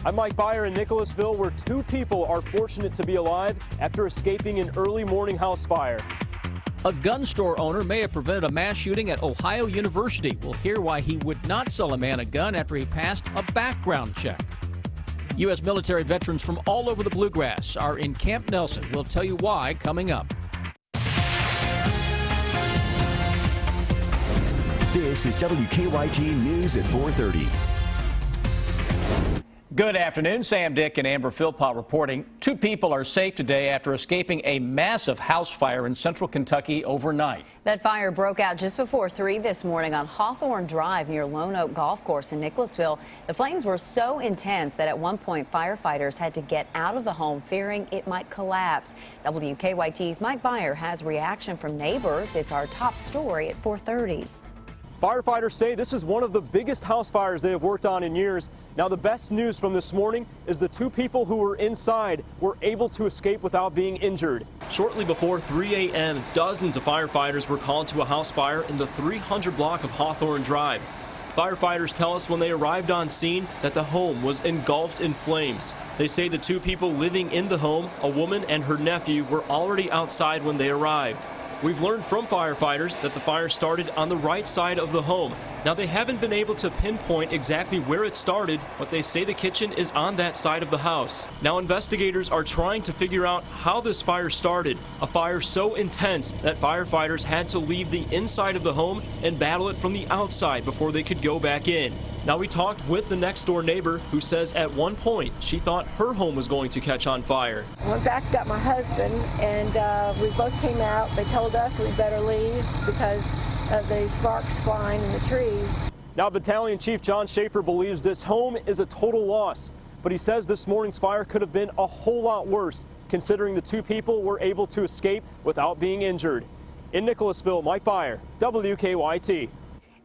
I'm Mike Byer in Nicholasville, where two people are fortunate to be alive after escaping an early morning house fire. A gun store owner may have prevented a mass shooting at Ohio University. We'll hear why he would not sell a man a gun after he passed a background check. U.S. military veterans from all over the Bluegrass are in Camp Nelson. We'll tell you why coming up. This is WKYT News at 4:30. Good afternoon. Sam Dick and Amber Philpott reporting. Two people are safe today after escaping a massive house fire in central Kentucky overnight. That fire broke out just before 3 this morning on Hawthorne Drive near Lone Oak Golf Course in Nicholasville. The flames were so intense that at one point firefighters had to get out of the home fearing it might collapse. WKYT's Mike Byer has reaction from neighbors. It's our top story at 4:30. Firefighters say this is one of the biggest house fires they have worked on in years. Now, the best news from this morning is the two people who were inside were able to escape without being injured. Shortly before 3 a.m., dozens of firefighters were called to a house fire in the 300 block of Hawthorne Drive. Firefighters tell us when they arrived on scene that the home was engulfed in flames. They say the two people living in the home, a woman and her nephew, were already outside when they arrived. We've learned from firefighters that the fire started on the right side of the home. Now, they haven't been able to pinpoint exactly where it started, but they say the kitchen is on that side of the house. Now, investigators are trying to figure out how this fire started, a fire so intense that firefighters had to leave the inside of the home and battle it from the outside before they could go back in. Now, we talked with the next door neighbor who says at one point she thought her home was going to catch on fire. I went back, got my husband, and we both came out. They told us we better leave because of the sparks flying in the trees. Now, Battalion Chief John Schaefer believes this home is a total loss, but he says this morning's fire could have been a whole lot worse, considering the two people were able to escape without being injured. In Nicholasville, Mike Byer, WKYT.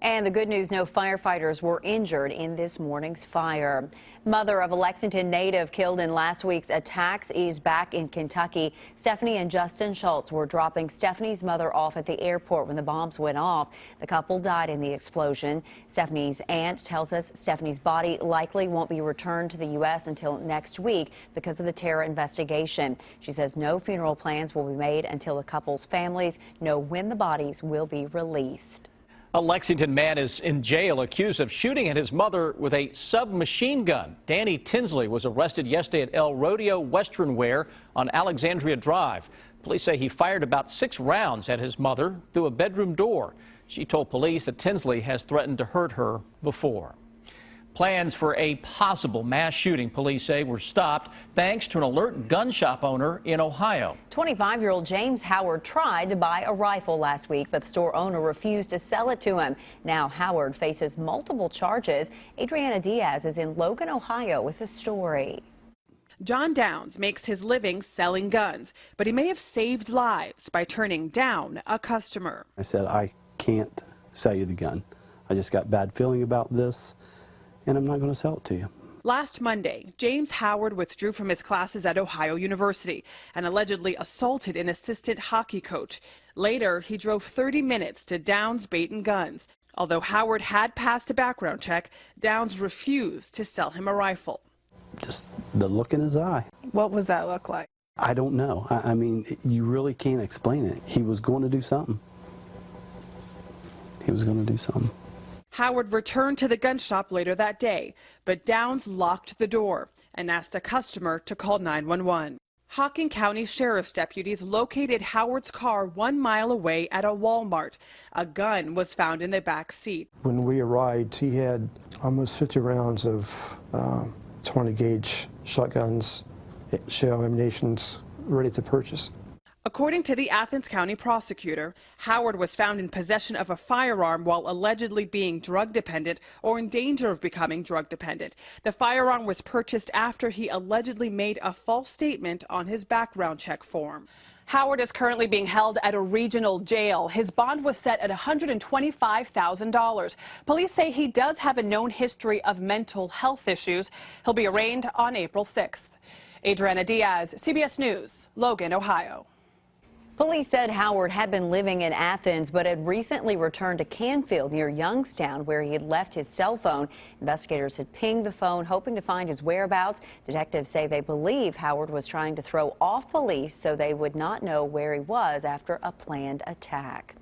And the good news, no firefighters were injured in this morning's fire. Mother of a Lexington native killed in last week's attacks is back in Kentucky. Stephanie and Justin Schultz were dropping Stephanie's mother off at the airport when the bombs went off. The couple died in the explosion. Stephanie's aunt tells us Stephanie's body likely won't be returned to the U.S. until next week because of the terror investigation. She says no funeral plans will be made until the couple's families know when the bodies will be released. A Lexington man is in jail accused of shooting at his mother with a submachine gun. Danny Tinsley was arrested yesterday at El Rodeo Western Wear on Alexandria Drive. Police say he fired about 6 rounds at his mother through a bedroom door. She told police that Tinsley has threatened to hurt her before. Plans for a possible mass shooting, police say, were stopped thanks to an alert gun shop owner in Ohio. 25-year-old James Howard tried to buy a rifle last week, but the store owner refused to sell it to him. Now Howard faces multiple charges. Adriana Diaz is in Logan, Ohio with the story. John Downs makes his living selling guns, but he may have saved lives by turning down a customer. I said, I can't sell you the gun. I just got a bad feeling about this, and I'm not going to sell it to you. Last Monday, James Howard withdrew from his classes at Ohio University and allegedly assaulted an assistant hockey coach. Later, he drove 30 minutes to Downs Bait and Guns. Although Howard had passed a background check, Downs refused to sell him a rifle. Just the look in his eye. What was that look like? I don't know. I mean, you really can't explain it. He was going to do something. He was going to do something. Howard returned to the gun shop later that day, but Downs locked the door and asked a customer to call 911. Hocking County Sheriff's deputies located Howard's car 1 mile away at a Walmart. A gun was found in the back seat. When we arrived, he had almost 50 rounds of 20-gauge shotguns, shell ammunitions ready to purchase. According to the Athens County prosecutor, Howard was found in possession of a firearm while allegedly being drug dependent or in danger of becoming drug dependent. The firearm was purchased after he allegedly made a false statement on his background check form. Howard is currently being held at a regional jail. His bond was set at $125,000. Police say he does have a known history of mental health issues. He'll be arraigned on April 6th. Adriana Diaz, CBS News, Logan, Ohio. Police said Howard had been living in Athens but had recently returned to Canfield near Youngstown, where he had left his cell phone. Investigators had pinged the phone hoping to find his whereabouts. Detectives say they believe Howard was trying to throw off police so they would not know where he was after a planned attack.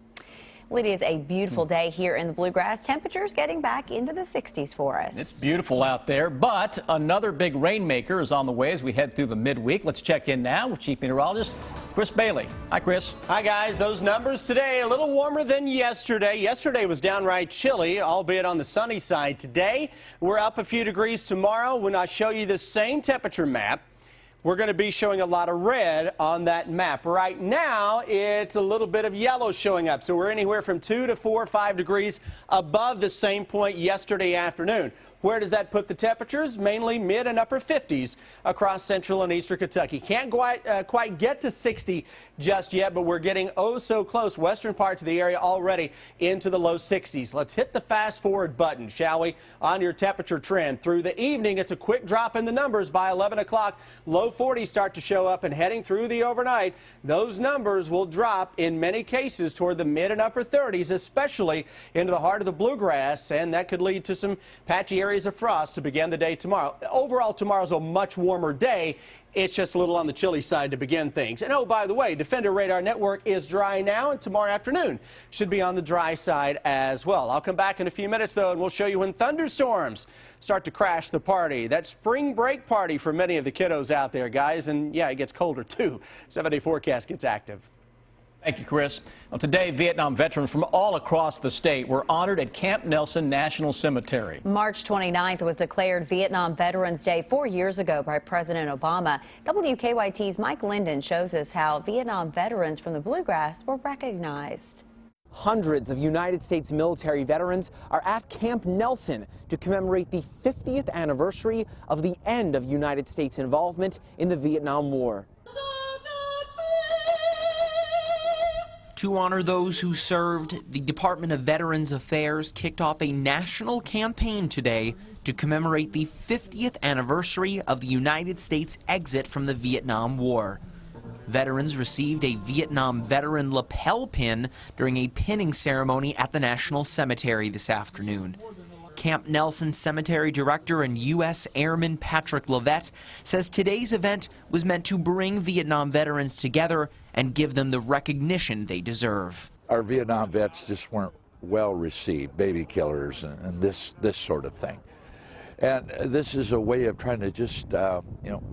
Well, it is a beautiful day here in the Bluegrass. Temperatures getting back into the 60s for us. It's beautiful out there, but another big rainmaker is on the way as we head through the midweek. Let's check in now with Chief Meteorologist Chris Bailey. Hi, Chris. Hi, guys. Those numbers today a little warmer than yesterday. Yesterday was downright chilly, albeit on the sunny side. Today, we're up a few degrees tomorrow. When I show you the same temperature map, we're going to be showing a lot of red on that map. Right now, it's a little bit of yellow showing up. So we're anywhere from 2 to 4 or 5 degrees above the same point yesterday afternoon. Where does that put the temperatures? Mainly mid and upper 50s across central and eastern Kentucky. Can't quite get to 60 just yet, but we're getting oh so close. Western parts of the area already into the low 60s. Let's hit the fast forward button, shall we, on your temperature trend. Through the evening, it's a quick drop in the numbers. By 11 o'clock, low 40s start to show up, and heading through the overnight, those numbers will drop in many cases toward the mid and upper 30s, especially into the heart of the Bluegrass, and that could lead to some patchy areas of frost to begin the day tomorrow. Overall, tomorrow's a much warmer day. It's just a little on the chilly side to begin things. And oh, by the way, Defender Radar Network is dry now, and tomorrow afternoon should be on the dry side as well. I'll come back in a few minutes, though, and we'll show you when thunderstorms start to crash the party. That spring break party for many of the kiddos out there, guys. And yeah, it gets colder, too. 7-day forecast gets active. Thank you, Chris. Well, today, Vietnam veterans from all across the state were honored at Camp Nelson National Cemetery. March 29th was declared Vietnam Veterans Day 4 years ago by President Obama. WKYT's Mike Linden shows us how Vietnam veterans from the Bluegrass were recognized. Hundreds of United States military veterans are at Camp Nelson to commemorate the 50th anniversary of the end of United States involvement in the Vietnam War. To honor those who served, the Department of Veterans Affairs kicked off a national campaign today to commemorate the 50th anniversary of the United States exit from the Vietnam War. Veterans received a Vietnam veteran lapel pin during a pinning ceremony at the National Cemetery this afternoon. Camp Nelson Cemetery Director and U.S. Airman Patrick Levette says today's event was meant to bring Vietnam veterans together and give them the recognition they deserve. Our Vietnam vets just weren't well received, baby killers and this sort of thing. And this is a way of trying to just,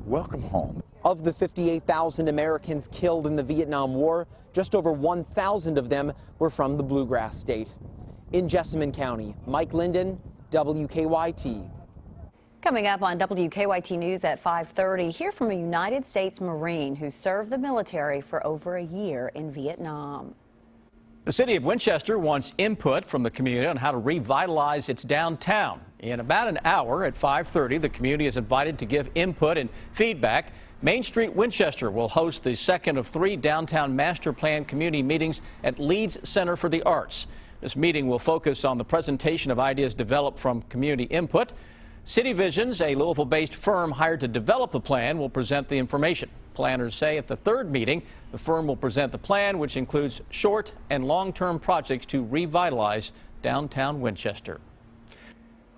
welcome home. Of the 58,000 Americans killed in the Vietnam War, just over 1,000 of them were from the Bluegrass State. In Jessamine County, Mike Linden, WKYT. Coming up on WKYT News at 5:30, hear from a United States Marine who served the military for over a year in Vietnam. The city of Winchester wants input from the community on how to revitalize its downtown. In about an hour at 5:30, the community is invited to give input and feedback. Main Street Winchester will host the second of 3 downtown master plan community meetings at Leeds Center for the Arts. This meeting will focus on the presentation of ideas developed from community input. City Visions, a Louisville-based firm hired to develop the plan, will present the information. Planners say at the 3rd meeting, the firm will present the plan, which includes short and long-term projects to revitalize downtown Winchester.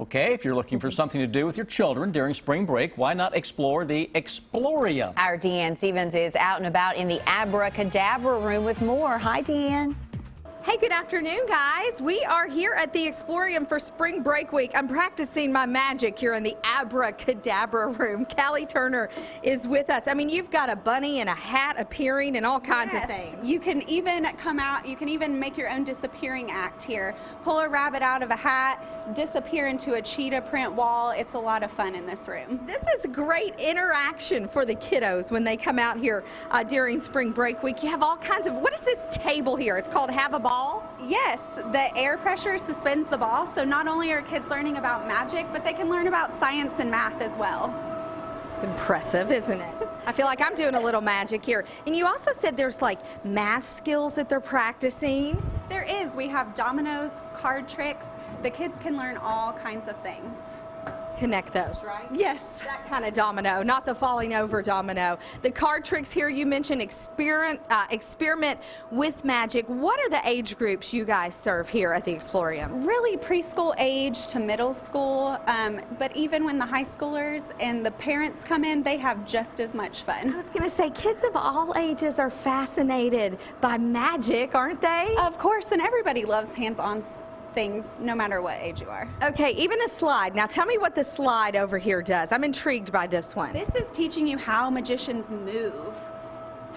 Okay, if you're looking for something to do with your children during spring break, why not explore the Explorium? Our Deanne Stevens is out and about in the Abracadabra room with more. Hi, Deanne. Hey, good afternoon, guys. We are here at the Explorium for Spring Break Week. I'm practicing my magic here in the Abracadabra room. Callie Turner is with us. I mean, you've got a bunny and a hat appearing and all kinds of things. You can even come out, you can even make your own disappearing act here. Pull a rabbit out of a hat, disappear into a cheetah print wall. It's a lot of fun in this room. This is great interaction for the kiddos when they come out here during Spring Break Week. You have all kinds of, what is this table here? It's called Have a Ball. Yes, the air pressure suspends the ball, so not only are kids learning about magic, but they can learn about science and math as well. It's impressive, isn't it? I feel like I'm doing a little magic here. And you also said there's like math skills that they're practicing. There is. We have dominoes, card tricks. The kids can learn all kinds of things. connect those, right? Yes. That kind of domino, not the falling over domino. The card tricks here, you mentioned experiment with magic. What are the age groups you guys serve here at the Explorium? Really preschool age to middle school, but even when the high schoolers and the parents come in, they have just as much fun. I was going to say, kids of all ages are fascinated by magic, aren't they? Of course, and everybody loves hands-on things, no matter what age you are. Okay, even a slide. Now tell me what the slide over here does. I'm intrigued by this one. This is teaching you how magicians move,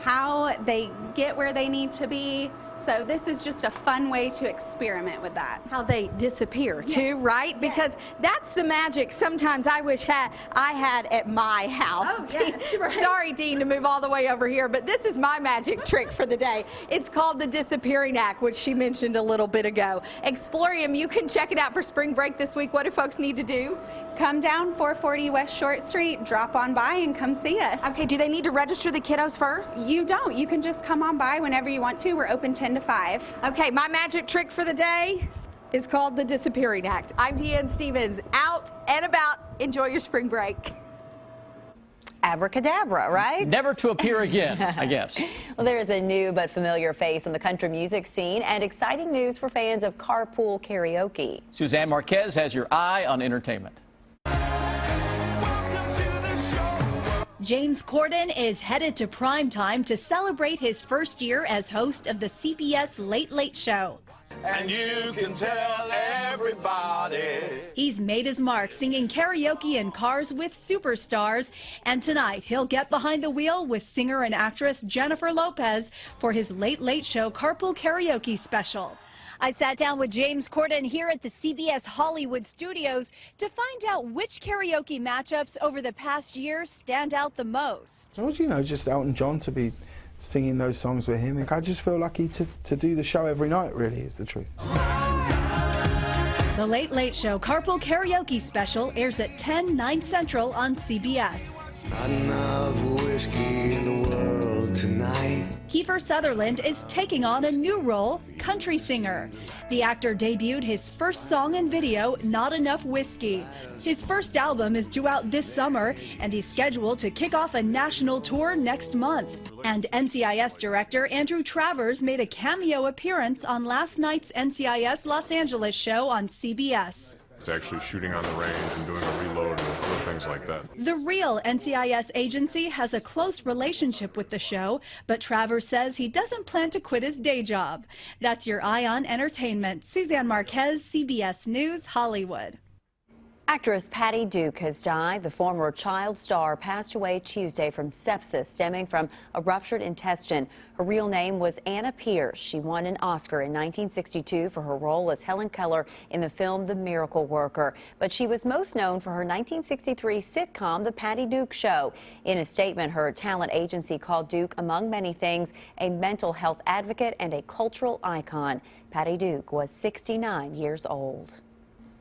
how they get where they need to be. So this is just a fun way to experiment with that. How they disappear too, right? Because that's the magic sometimes I wish I had at my house. Oh, yes, right. Sorry, Dean, to move all the way over here, but this is my magic trick for the day. It's called the disappearing act, which she mentioned a little bit ago. Explorium, you can check it out for spring break this week. What do folks need to do? Come down 440 West Short Street, drop on by and come see us. Okay, do they need to register the kiddos first? You don't. You can just come on by whenever you want to. We're open 10 to 5. Okay, my magic trick for the day is called the disappearing act. I'm Deanne Stevens, out and about. Enjoy your spring break. Abracadabra, right? Never to appear again, I guess. Well, there is a new but familiar face on the country music scene and exciting news for fans of carpool karaoke. Suzanne Marquez has your eye on entertainment. James Corden is headed to primetime to celebrate his first year as host of the CBS Late Late Show. And you can tell everybody. He's made his mark singing karaoke in cars with superstars, and tonight he'll get behind the wheel with singer and actress Jennifer Lopez for his Late Late Show Carpool Karaoke special. I sat down with James Corden here at the CBS Hollywood studios to find out which karaoke matchups over the past year stand out the most. Well, you know, just Elton John to be singing those songs with him. I just feel lucky to do the show every night, really, is the truth. The Late Late Show Carpool Karaoke special airs at 10, 9 Central on CBS. Not enough whiskey in the world tonight. Kiefer Sutherland is taking on a new role, country singer. The actor debuted his first song and video, Not Enough Whiskey. His first album is due out this summer, and he's scheduled to kick off a national tour next month. And NCIS director Andrew Travers made a cameo appearance on last night's NCIS Los Angeles show on CBS. It's actually shooting on the range and doing a reload and little things like that. The real NCIS agency has a close relationship with the show, but Travers says he doesn't plan to quit his day job. That's your eye on entertainment. Suzanne Marquez, CBS News, Hollywood. Actress Patty Duke has died. The former child star passed away Tuesday from sepsis stemming from a ruptured intestine. Her real name was Anna Pierce. She won an Oscar in 1962 for her role as Helen Keller in the film The Miracle Worker. But she was most known for her 1963 sitcom, The Patty Duke Show. In a statement, her talent agency called Duke, among many things, a mental health advocate and a cultural icon. Patty Duke was 69 years old.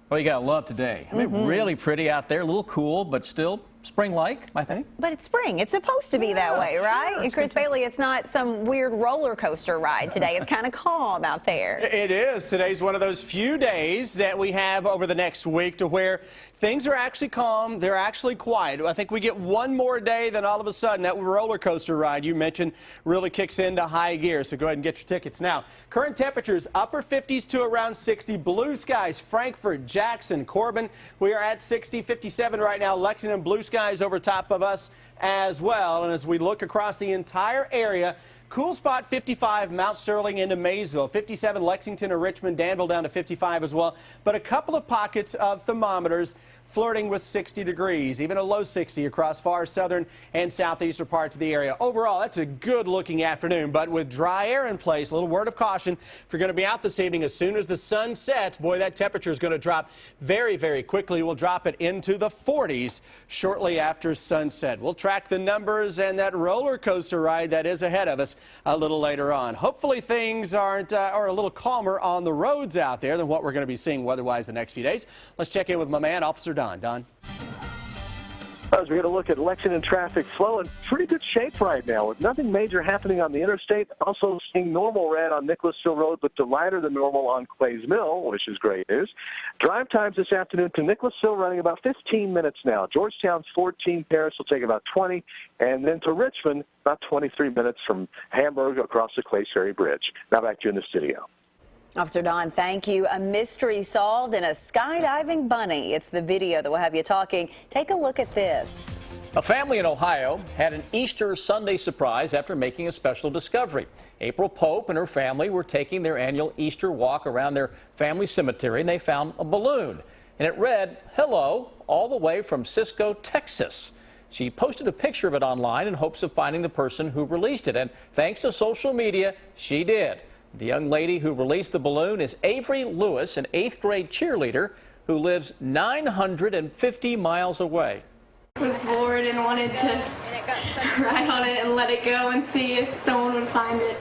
Well, you gotta love today. I mean, really pretty out there, a little cool, but still spring-like, I think. But it's spring. It's supposed to be that way, right? Sure. And Chris Bailey, it's not some weird roller coaster ride today. It's kind of calm out there. It is. Today's one of those few days that we have over the next week to where things are actually calm. They're actually quiet. I think we get one more day, then all of a sudden that roller coaster ride you mentioned really kicks into high gear. So go ahead and get your tickets now. Current temperatures upper 50s to around 60. Blue skies, Frankfort, Jackson, Corbin. We are at 60, 57 right now. Lexington, blue skies over top of us as well. And as we look across the entire area, cool spot 55, Mount Sterling into Maysville, 57 Lexington or Richmond, Danville down to 55 as well. But a couple of pockets of thermometers flirting with 60 degrees, even a low 60 across far southern and southeastern parts of the area. Overall, that's a good looking afternoon, but with dry air in place, a little word of caution. If you're going to be out this evening, as soon as the sun sets, boy, that temperature is going to drop very, very quickly. We'll drop it into the 40s shortly after sunset. We'll track the numbers and that roller coaster ride that is ahead of us a little later on. Hopefully things are a little calmer on the roads out there than what we're going to be seeing weather-wise the next few days. Let's check in with my man, Officer Don. Don. As we get a look at Lexington traffic flow, in pretty good shape right now with nothing major happening on the interstate. Also seeing normal red on Nicholasville Road, but to lighter than normal on Clays Mill, which is great news. Drive times this afternoon to Nicholasville running about 15 minutes now. Georgetown's 14, Paris will take about 20, and then to Richmond about 23 minutes from Hamburg across the Clays Ferry Bridge. Now back to you in the studio. Officer Don, thank you. A mystery solved in a skydiving bunny. It's the video that will have you talking. Take a look at this. A family in Ohio had an Easter Sunday surprise after making a special discovery. April Pope and her family were taking their annual Easter walk around their family cemetery, and they found a balloon. And it read, "Hello," all the way from Cisco, Texas. She posted a picture of it online in hopes of finding the person who released it. And thanks to social media, she did. The young lady who released the balloon is Avery Lewis, an 8th grade cheerleader who lives 950 miles away. I was bored and wanted to ride on it and let it go and see if someone would find it.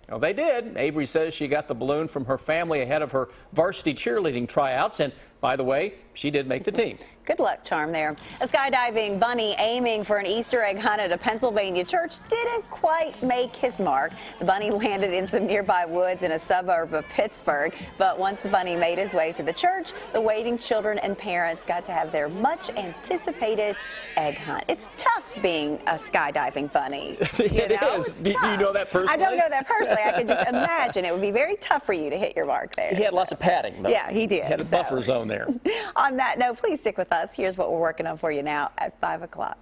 Well, they did. Avery says she got the balloon from her family ahead of her varsity cheerleading tryouts. And by the way, she did make the team. Good luck charm there. A skydiving bunny aiming for an Easter egg hunt at a Pennsylvania church didn't quite make his mark. The bunny landed in some nearby woods in a suburb of Pittsburgh. But once the bunny made his way to the church, the waiting children and parents got to have their much anticipated egg hunt. It's tough being a skydiving bunny. It is. Do you know that personally? I don't know that personally. I can just imagine it would be very tough for you to hit your mark there. He had lots of padding, though. Yeah, he did. He had a buffer zone there. On that note, please stick with us. Here's what we're working on for you now at 5 o'clock.